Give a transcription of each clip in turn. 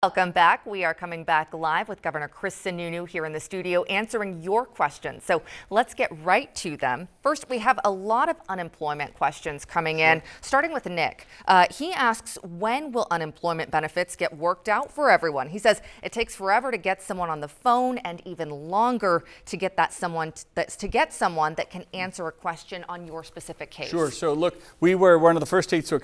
Welcome back. We are coming back live with Governor Chris Sununu here in the studio answering your questions. So let's get right to them. First, we have a lot of unemployment questions coming in, starting with Nick. He asks, when will unemployment benefits get worked out for everyone? He says it takes forever to get someone on the phone and even longer to get someone that can answer a question on your specific case. Sure. So look, we were one of the first states to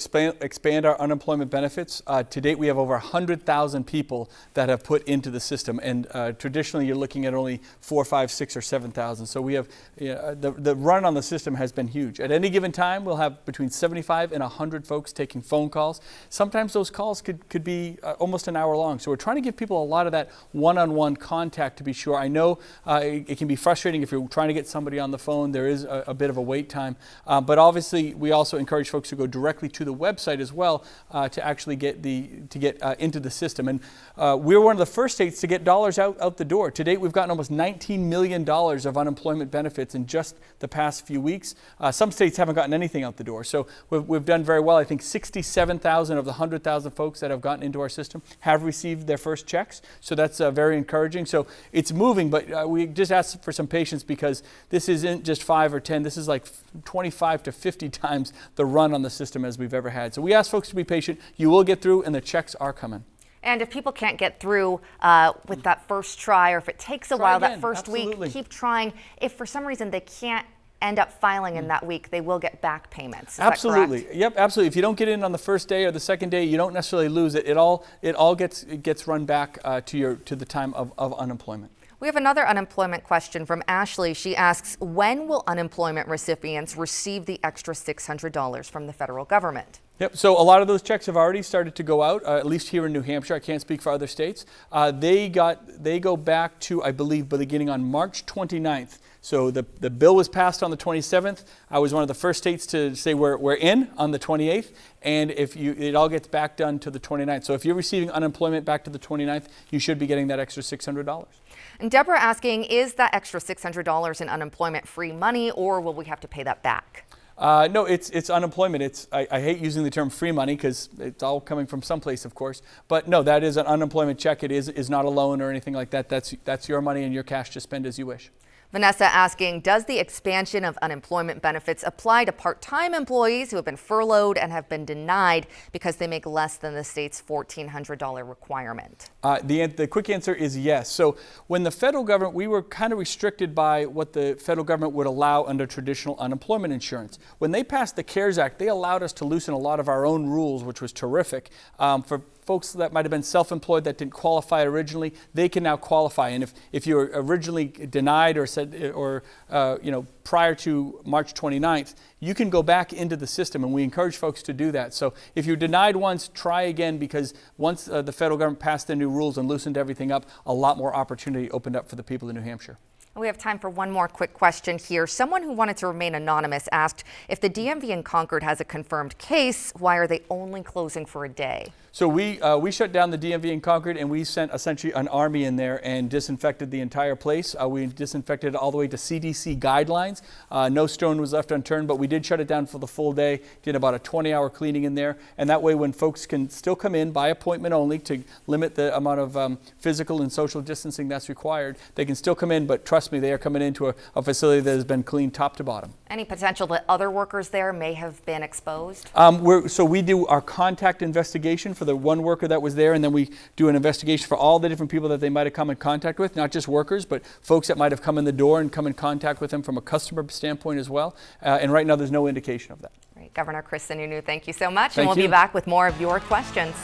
expand our unemployment benefits. To date, we have over 100,000 people that have put into the system, and traditionally you're looking at only 4, 5, 6, or 7,000. So we have the run on the system has been huge. At any given time, we'll have between 75 and 100 folks taking phone calls. Sometimes those calls could be almost an hour long. So we're trying to give people a lot of that one-on-one contact to be sure. I know it can be frustrating if you're trying to get somebody on the phone. There is a bit of a wait time, but obviously we also encourage folks to go directly to the website as well to actually get into the system. And we're one of the first states to get dollars out the door. To date, we've gotten almost $19 million of unemployment benefits in just the past few weeks. Some states haven't gotten anything out the door. So we've done very well. I think 67,000 of the 100,000 folks that have gotten into our system have received their first checks. So that's very encouraging. So it's moving, but we just ask for some patience because this isn't just 5 or 10. This is like 25 to 50 times the run on the system as we've ever had. So we ask folks to be patient. You will get through, and the checks are coming. And if people can't get through with that first try, or if it takes a while, that first week, keep trying. If for some reason they can't end up filing in that week, they will get back payments. Is absolutely. That correct? Yep, absolutely. If you don't get in on the first day or the second day, you don't necessarily lose it. It all gets run back to the time of unemployment. We have another unemployment question from Ashley. She asks, when will unemployment recipients receive the extra $600 from the federal government? Yep, so a lot of those checks have already started to go out, at least here in New Hampshire. I can't speak for other states. They go back to, I believe, beginning on March 29th. So the bill was passed on the 27th. I was one of the first states to say we're in on the 28th, and it all gets back done to the 29th. So if you're receiving unemployment back to the 29th, you should be getting that extra $600. And Deborah asking, is that extra $600 in unemployment free money, or will we have to pay that back? No, it's unemployment. I hate using the term free money because it's all coming from someplace, of course. But no, that is an unemployment check. It is not a loan or anything like that. That's your money and your cash to spend as you wish. Vanessa asking, does the expansion of unemployment benefits apply to part-time employees who have been furloughed and have been denied because they make less than the state's $1,400 requirement? The quick answer is yes. So when the federal government, we were kind of restricted by what the federal government would allow under traditional unemployment insurance. When they passed the CARES Act, they allowed us to loosen a lot of our own rules, which was terrific. For folks that might have been self-employed that didn't qualify originally, they can now qualify. And if you were originally denied or prior to March 29th, you can go back into the system, and we encourage folks to do that. So if you're denied once, try again, because once the federal government passed their new rules and loosened everything up, a lot more opportunity opened up for the people in New Hampshire. We have time for one more quick question here. Someone who wanted to remain anonymous asked, if the DMV in Concord has a confirmed case, why are they only closing for a day? So we shut down the DMV in Concord, and we sent essentially an army in there and disinfected the entire place. We disinfected it all the way to CDC guidelines. No stone was left unturned, but we did shut it down for the full day, did about a 20-hour cleaning in there. And that way, when folks can still come in by appointment only to limit the amount of physical and social distancing that's required, they can still come in, but trust me, they are coming into a facility that has been cleaned top to bottom. Any potential that other workers there may have been exposed? So we do our contact investigation for the one worker that was there, and then we do an investigation for all the different people that they might have come in contact with, not just workers, but folks that might have come in the door and come in contact with them from a customer standpoint as well. And right now there's no indication of that. Great. Governor Chris Sununu, thank you so much. Thank and we'll be back with more of your questions.